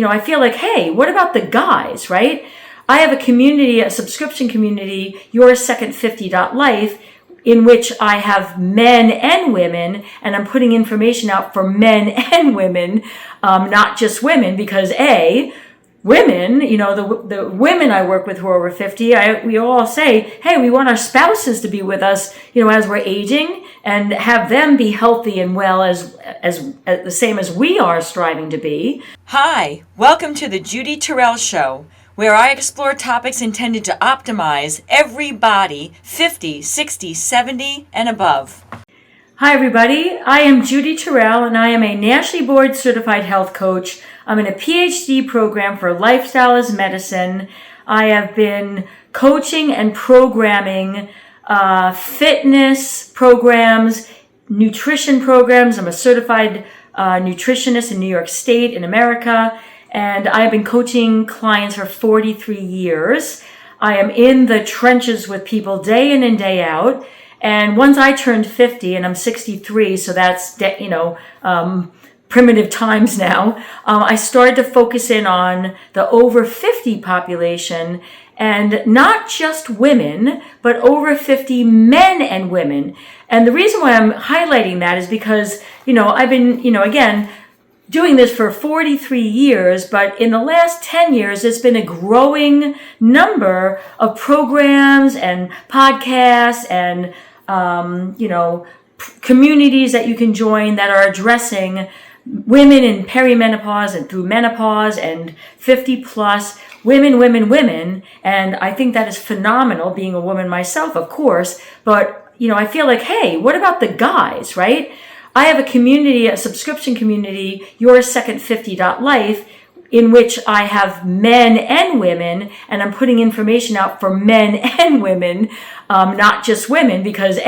I feel like, hey, what about the guys, right? I have a community, a subscription community, Your Second 50.life, in which I have men and women, and I'm putting information out for men and women, not just women, because women, the women I work with who are over 50, we all say, hey, we want our spouses to be with us, as we're aging, and have them be healthy and well as the same as we are striving to be. Hi, welcome to the Judy Terrell Show, where I explore topics intended to optimize every body 50, 60, 70, and above. Hi, everybody. I am Judy Terrell, and I am a nationally board certified health coach. I'm in a PhD program for lifestyle as medicine. I have been coaching and programming fitness programs, nutrition programs. I'm a certified nutritionist in New York State in America, and I've been coaching clients for 43 years. I am in the trenches with people day in and day out. And once I turned 50, and I'm 63, so that's, primitive times now, I started to focus in on the over 50 population, and not just women, but over 50 men and women. And the reason why I'm highlighting that is because, I've been, again, doing this for 43 years, but in the last 10 years, there's been a growing number of programs and podcasts and communities that you can join that are addressing women in perimenopause and through menopause and 50 plus, women. And I think that is phenomenal, being a woman myself, of course. But, I feel like, hey, what about the guys, right? I have a community, a subscription community, Your Second 50.life, in which I have men and women, and I'm putting information out for men and women, not just women, because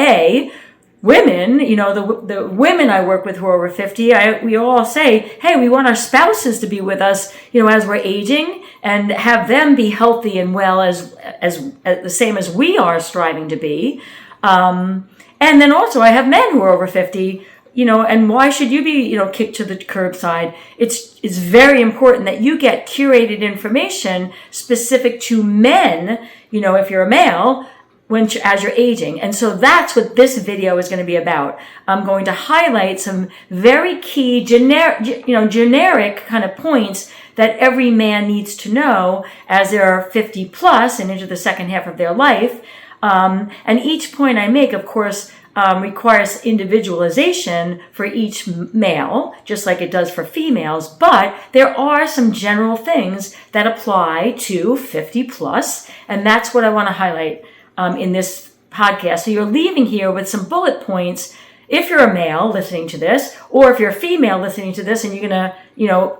women, the women I work with who are over 50, we all say, hey, we want our spouses to be with us, as we're aging, and have them be healthy and well as the same as we are striving to be. And then also I have men who are over 50, and why should you be, kicked to the curbside? It's very important that you get curated information specific to men, if you're a male, as you're aging. And so that's what this video is going to be about. I'm going to highlight some very key generic kind of points that every man needs to know as they're 50 plus and into the second half of their life. And each point I make, of course, requires individualization for each male, just like it does for females. But there are some general things that apply to 50 plus, and that's what I want to highlight in this podcast. So you're leaving here with some bullet points if you're a male listening to this, or if you're a female listening to this and you're going to,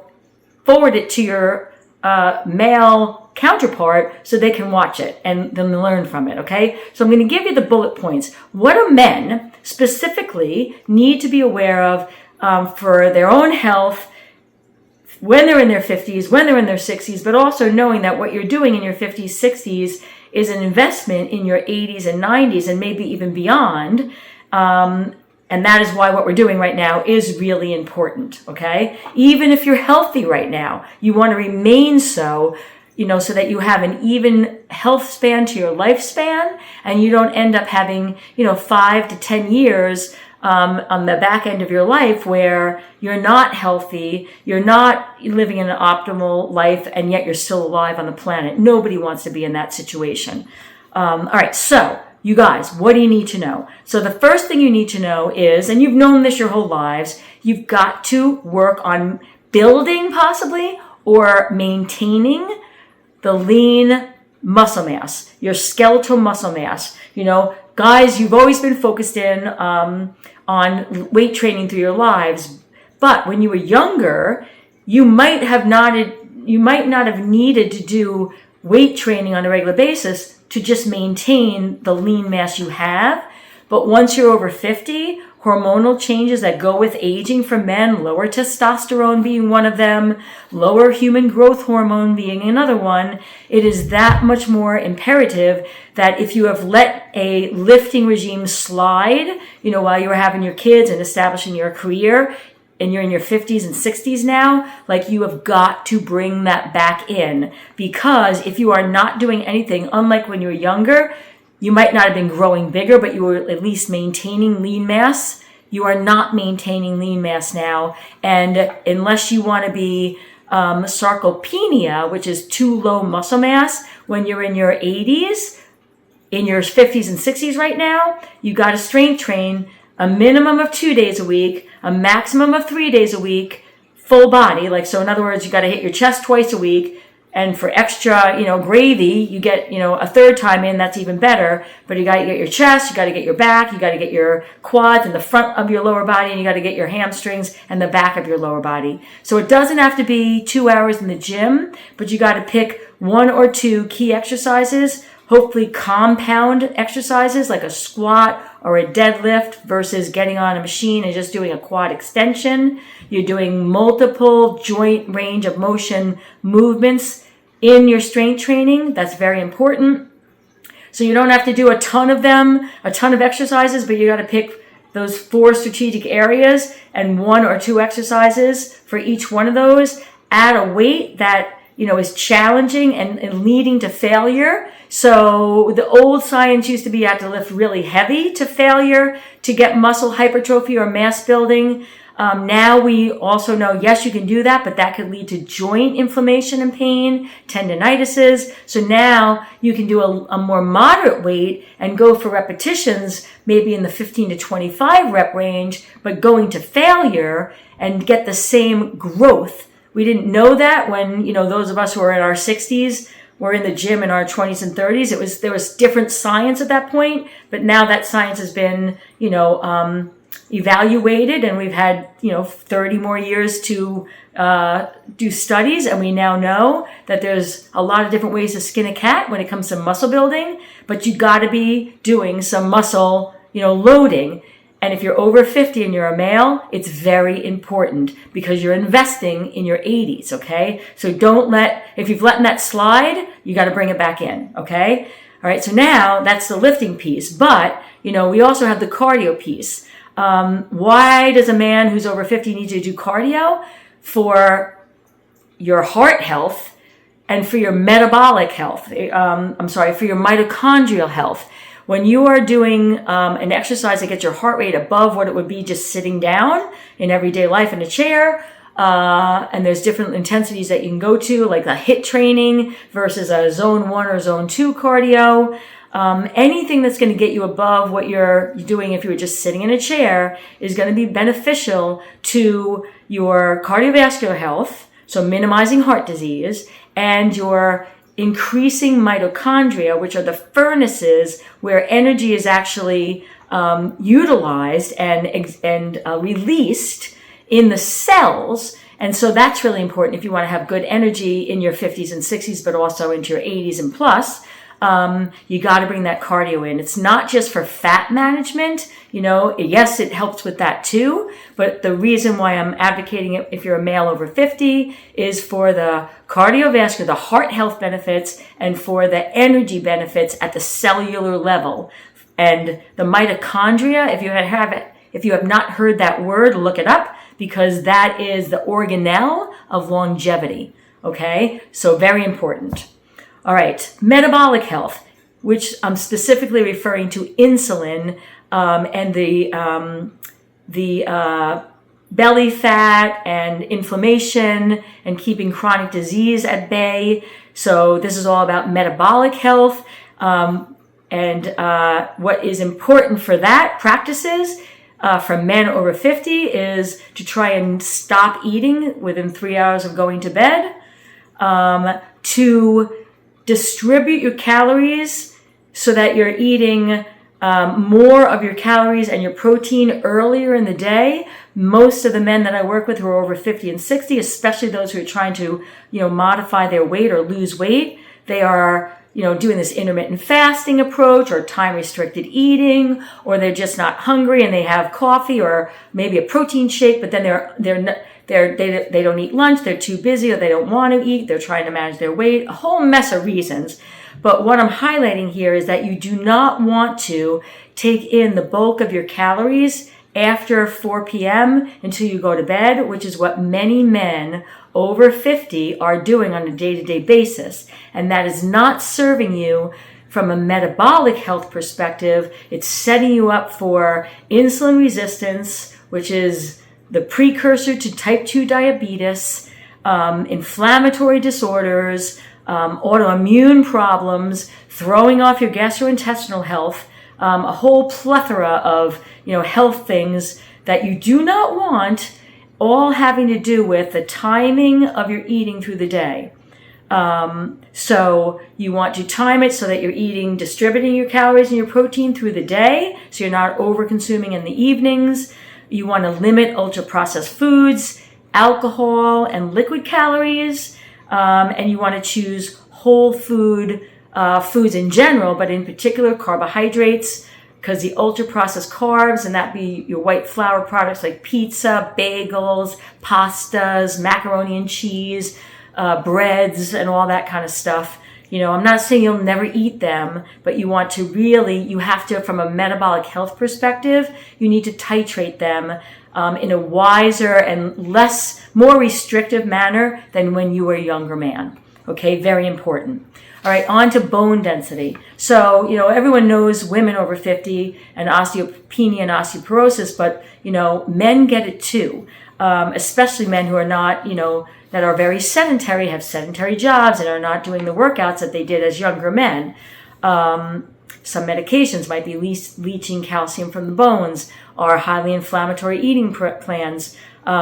forward it to your male counterpart so they can watch it and then learn from it, okay? So I'm going to give you the bullet points. What do men specifically need to be aware of for their own health when they're in their 50s, when they're in their 60s, but also knowing that what you're doing in your 50s, 60s is an investment in your 80s and 90s and maybe even beyond. And that is why what we're doing right now is really important, okay? Even if you're healthy right now, you want to remain so, so that you have an even health span to your lifespan and you don't end up having, 5 to 10 years on the back end of your life where you're not healthy, you're not living an optimal life, and yet you're still alive on the planet. Nobody wants to be in that situation. All right, so you guys, what do you need to know? So the first thing you need to know is, and you've known this your whole lives, you've got to work on building possibly or maintaining the lean muscle mass, your skeletal muscle mass. Guys, you've always been focused in on weight training through your lives, but when you were younger, you might not have needed to do weight training on a regular basis to just maintain the lean mass you have. But once you're over 50, hormonal changes that go with aging for men, lower testosterone being one of them, lower human growth hormone being another one, it is that much more imperative that if you have let a lifting regime slide, while you were having your kids and establishing your career, and you're in your 50s and 60s now, like you have got to bring that back in, because if you are not doing anything, unlike when you were younger, you might not have been growing bigger, but you were at least maintaining lean mass. You are not maintaining lean mass now. And unless you want to be sarcopenia, which is too low muscle mass, when you're in your 80s, in your 50s and 60s right now, you got to strength train a minimum of 2 days a week, a maximum of 3 days a week, full body. Like, so in other words, you got to hit your chest twice a week. And for extra, gravy, you get, a third time in, that's even better. But you got to get your chest, you got to get your back, you got to get your quads and the front of your lower body, and you got to get your hamstrings and the back of your lower body. So it doesn't have to be 2 hours in the gym, but you got to pick 1 or 2 key exercises, hopefully compound exercises like a squat or a deadlift versus getting on a machine and just doing a quad extension. You're doing multiple joint range of motion movements in your strength training. That's very important. So you don't have to do a ton of them, a ton of exercises, but you got to pick those 4 strategic areas and 1 or 2 exercises for each one of those. Add a weight that is challenging and leading to failure. So the old science used to be you had to lift really heavy to failure to get muscle hypertrophy or mass building. Now we also know, yes, you can do that, but that could lead to joint inflammation and pain, tendinitises. So now you can do a more moderate weight and go for repetitions, maybe in the 15 to 25 rep range, but going to failure and get the same growth. We didn't know that when, those of us who are in our 60s were in the gym in our 20s and 30s. There was different science at that point, but now that science has been, evaluated, and we've had, 30 more years to do studies, and we now know that there's a lot of different ways to skin a cat when it comes to muscle building, but you got to be doing some muscle, loading. And if you're over 50 and you're a male, it's very important because you're investing in your 80s, okay? So if you've let that slide, you got to bring it back in, okay? All right, so now that's the lifting piece, but, we also have the cardio piece. Why does a man who's over 50 need to do cardio? For your heart health and for your metabolic health. For your mitochondrial health. When you are doing an exercise that gets your heart rate above what it would be just sitting down in everyday life in a chair, and there's different intensities that you can go to, like a HIIT training versus a zone 1 or zone 2 cardio. Anything that's going to get you above what you're doing if you were just sitting in a chair is going to be beneficial to your cardiovascular health, so minimizing heart disease, and your increasing mitochondria, which are the furnaces where energy is actually utilized and released in the cells. And so that's really important if you want to have good energy in your 50s and 60s, but also into your 80s and plus. You got to bring that cardio in. It's not just for fat management. Yes, it helps with that too. But the reason why I'm advocating it if you're a male over 50 is for the cardiovascular, the heart health benefits, and for the energy benefits at the cellular level. And the mitochondria, if you have not heard that word, look it up, because that is the organelle of longevity. Okay? So very important. All right, metabolic health, which I'm specifically referring to insulin and the belly fat and inflammation and keeping chronic disease at bay. So this is all about metabolic health. And what is important for that practices for men over 50 is to try and stop eating within 3 hours of going to bed, to distribute your calories so that you're eating more of your calories and your protein earlier in the day. Most of the men that I work with who are over 50 and 60, especially those who are trying to, modify their weight or lose weight, they are, doing this intermittent fasting approach or time-restricted eating, or they're just not hungry and they have coffee or maybe a protein shake, but then they don't eat lunch, they're too busy, or they don't want to eat, they're trying to manage their weight, a whole mess of reasons. But what I'm highlighting here is that you do not want to take in the bulk of your calories after 4 p.m. until you go to bed, which is what many men over 50 are doing on a day-to-day basis. And that is not serving you from a metabolic health perspective. It's setting you up for insulin resistance, which is the precursor to type 2 diabetes, inflammatory disorders, autoimmune problems, throwing off your gastrointestinal health, a whole plethora of health things that you do not want, all having to do with the timing of your eating through the day. So you want to time it so that you're distributing your calories and your protein through the day, so you're not over consuming in the evenings. You want to limit ultra-processed foods, alcohol, and liquid calories, and you want to choose whole foods in general, but in particular carbohydrates, because the ultra-processed carbs, and that be your white flour products like pizza, bagels, pastas, macaroni and cheese, breads, and all that kind of stuff. I'm not saying you'll never eat them, but you have to, from a metabolic health perspective, you need to titrate them in a wiser and more restrictive manner than when you were a younger man. Okay, very important. All right, on to bone density. So, everyone knows women over 50 and osteopenia and osteoporosis, but, men get it too, especially men who are not, that are very sedentary, have sedentary jobs, and are not doing the workouts that they did as younger men. Some medications might be leaching calcium from the bones, or highly inflammatory eating plans.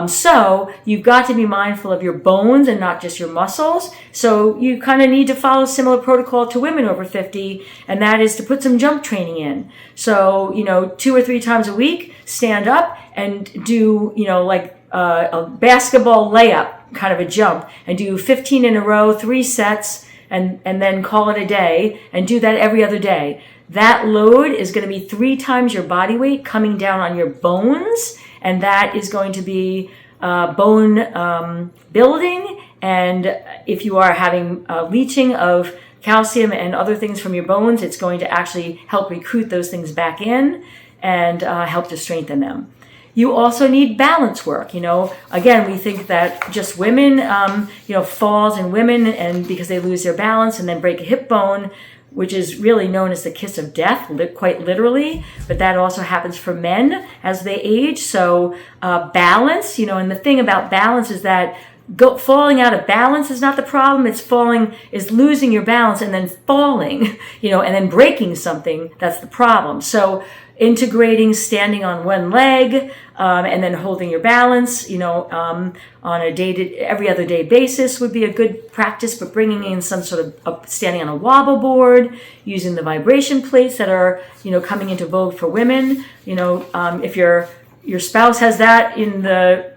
So you've got to be mindful of your bones and not just your muscles. So you kind of need to follow a similar protocol to women over 50, and that is to put some jump training in. So, 2 or 3 times a week, stand up and do, like a basketball layup, kind of a jump, and do 15 in a row, 3 sets, and then call it a day, and do that every other day. That load is going to be 3 times your body weight coming down on your bones, and that is going to be bone building. And if you are having leaching of calcium and other things from your bones, it's going to actually help recruit those things back in and help to strengthen them. You also need balance work. Again, we think that just women, falls in women, and because they lose their balance and then break a hip bone, which is really known as the kiss of death, quite literally, but that also happens for men as they age. So balance, and the thing about balance is that falling out of balance is not the problem. It's losing your balance and then falling, and then breaking something. That's the problem. So integrating standing on one leg, and then holding your balance, on a every other day basis would be a good practice, but bringing in some sort of standing on a wobble board, using the vibration plates that are, coming into vogue for women. If your spouse has that in the,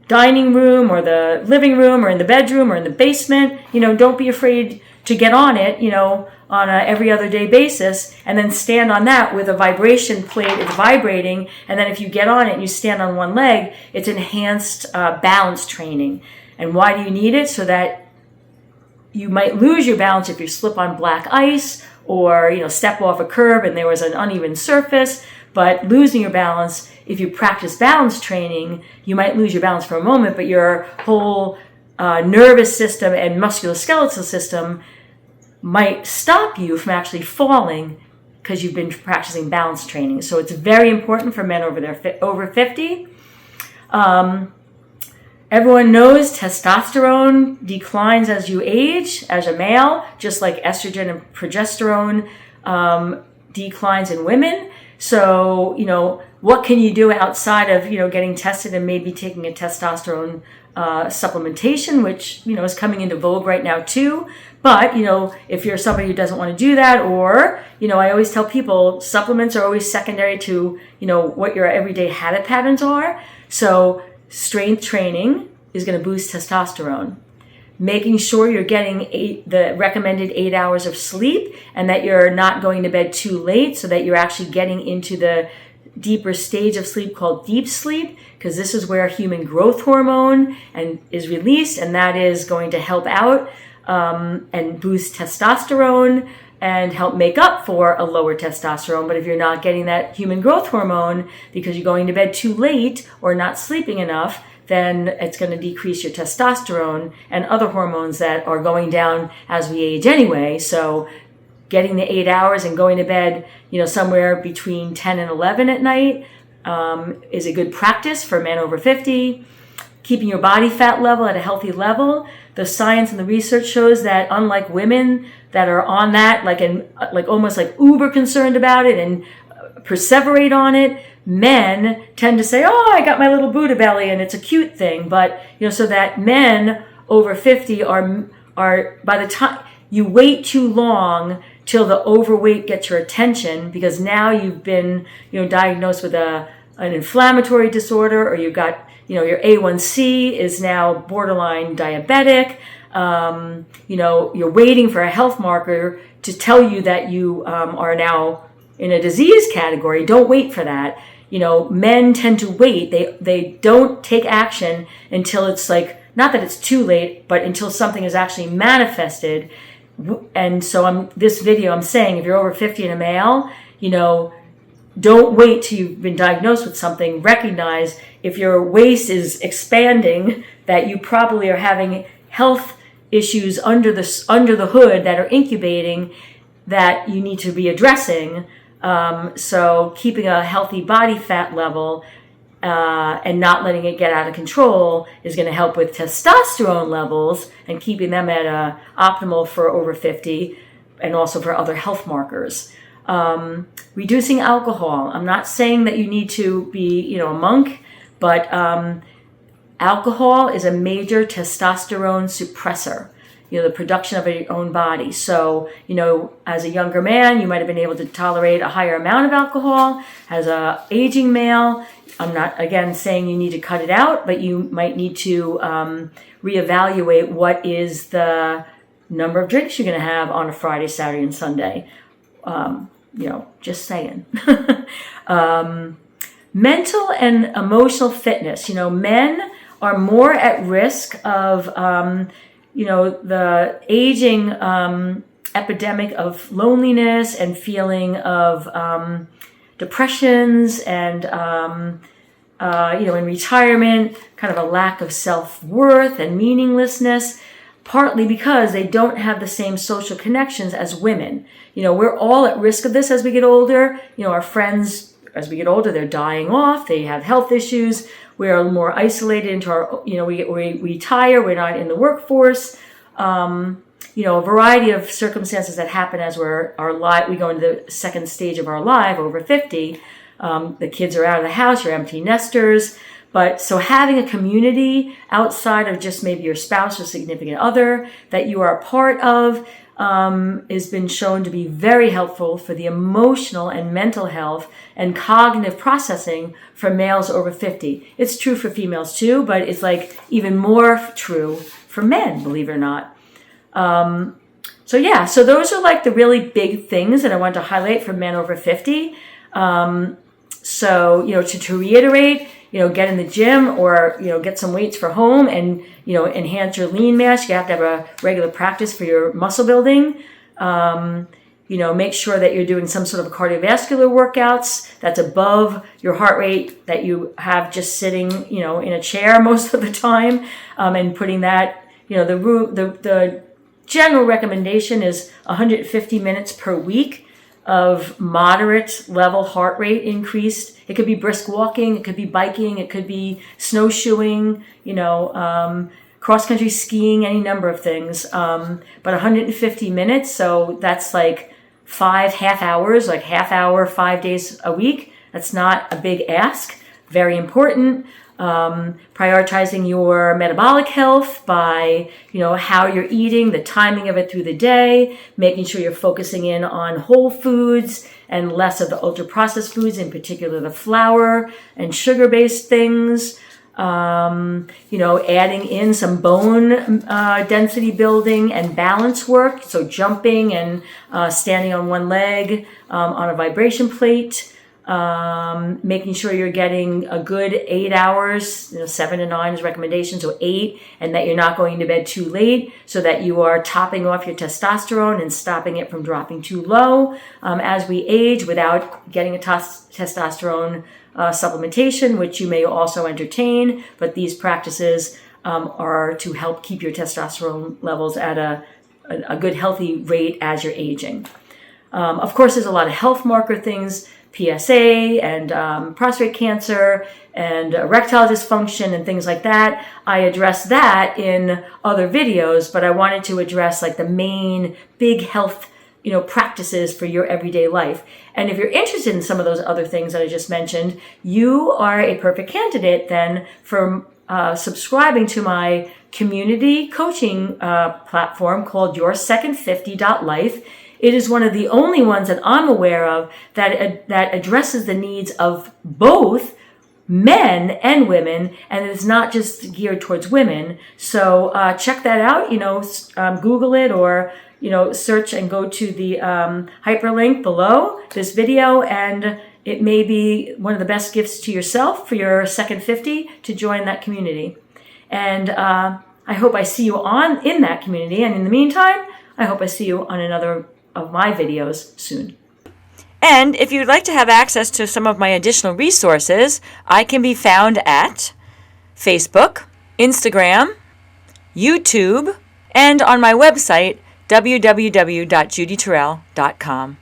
dining room or the living room or in the bedroom or in the basement, don't be afraid to get on it, on a every other day basis, and then stand on that with a vibration plate. It's vibrating, and then if you get on it and you stand on one leg, it's enhanced balance training. And why do you need it? So that you might lose your balance if you slip on black ice or step off a curb and there was an uneven surface. But losing your balance, if you practice balance training, you might lose your balance for a moment, but your whole nervous system and musculoskeletal system might stop you from actually falling because you've been practicing balance training. So it's very important for men over 50. Everyone knows testosterone declines as you age, as a male, just like estrogen and progesterone declines in women. So, what can you do outside of, getting tested and maybe taking a testosterone supplementation, which, is coming into vogue right now too. But, if you're somebody who doesn't want to do that, or, I always tell people supplements are always secondary to, what your everyday habit patterns are. So strength training is going to boost testosterone. Making sure you're getting the recommended 8 hours of sleep, and that you're not going to bed too late, so that you're actually getting into the deeper stage of sleep called deep sleep, because this is where human growth hormone is released, and that is going to help out and boost testosterone. and help make up for a lower testosterone. But if you're not getting that human growth hormone because you're going to bed too late or not sleeping enough, then it's going to decrease your testosterone and other hormones that are going down as we age anyway. So getting the 8 hours and going to bed, somewhere between 10 and 11 at night is a good practice for men over 50. Keeping your body fat level at a healthy level. The science and the research shows that unlike women that are on that, almost like uber concerned about it and perseverate on it, men tend to say, "Oh, I got my little Buddha belly," and it's a cute thing. But so that men over 50 are by the time you wait too long till the overweight gets your attention, because now you've been diagnosed with an inflammatory disorder, or you've got your A1C is now borderline diabetic. You're waiting for a health marker to tell you that you are now in a disease category. Don't wait for that. Men tend to wait. They don't take action until it's not that it's too late, but until something is actually manifested. And so this video, I'm saying if you're over 50 and a male, don't wait till you've been diagnosed with something. Recognize if your waist is expanding that you probably are having health issues under the hood that are incubating that you need to be addressing. So keeping a healthy body fat level and not letting it get out of control is going to help with testosterone levels and keeping them at optimal for over 50 and also for other health markers. Reducing alcohol. I'm not saying that you need to be, a monk, but alcohol is a major testosterone suppressor, the production of your own body. So, as a younger man, you might have been able to tolerate a higher amount of alcohol. As a aging male, I'm not, again, saying you need to cut it out, but you might need to reevaluate what is the number of drinks you're going to have on a Friday, Saturday, and Sunday. Just saying. Mental and emotional fitness. Men are more at risk of, the aging epidemic of loneliness and feeling of depressions and, in retirement, kind of a lack of self-worth and meaninglessness, partly because they don't have the same social connections as women. We're all at risk of this as we get older. Our friends, as we get older, they're dying off. They have health issues. We are more isolated into our, we retire. We're not in the workforce. A variety of circumstances that happen as we go into the second stage of our life, over 50. The kids are out of the house. You're empty nesters. But so having a community outside of just maybe your spouse or significant other that you are a part of has been shown to be very helpful for the emotional and mental health and cognitive processing for males over 50. It's true for females too, but it's even more true for men, believe it or not. So those are the really big things that I want to highlight for men over 50. To reiterate, get in the gym or, get some weights for home and, enhance your lean mass. You have to have a regular practice for your muscle building. Make sure that you're doing some sort of cardiovascular workouts that's above your heart rate that you have just sitting, in a chair most of the time. And putting that, the general recommendation is 150 minutes per week of moderate level heart rate increased. It could be brisk walking, it could be biking, it could be snowshoeing, cross-country skiing, any number of things. But 150 minutes, so that's 5 half hours, half hour, 5 days a week. That's not a big ask. Very important. Prioritizing your metabolic health by, how you're eating, the timing of it through the day, making sure you're focusing in on whole foods and less of the ultra-processed foods, in particular the flour and sugar-based things. Adding in some bone density building and balance work, so jumping and standing on one leg on a vibration plate. making sure you're getting a good 8 hours, 7 to 9 is recommendation, so 8, and that you're not going to bed too late, so that you are topping off your testosterone and stopping it from dropping too low as we age without getting a testosterone supplementation, which you may also entertain, but these practices are to help keep your testosterone levels at a good healthy rate as you're aging. Of course, there's a lot of health marker things, PSA and prostate cancer and erectile dysfunction and things like that. I address that in other videos, but I wanted to address like the main big health practices for your everyday life. And if you're interested in some of those other things that I just mentioned, you are a perfect candidate then for subscribing to my community coaching platform called YourSecond50.life. It is one of the only ones that I'm aware of that addresses the needs of both men and women, and it's not just geared towards women. So check that out. Google it or search and go to the hyperlink below this video, and it may be one of the best gifts to yourself for your second 50 to join that community. And I hope I see you in that community. And in the meantime, I hope I see you on another of my videos soon. And if you'd like to have access to some of my additional resources, I can be found at Facebook, Instagram, YouTube, and on my website, www.judyterrell.com.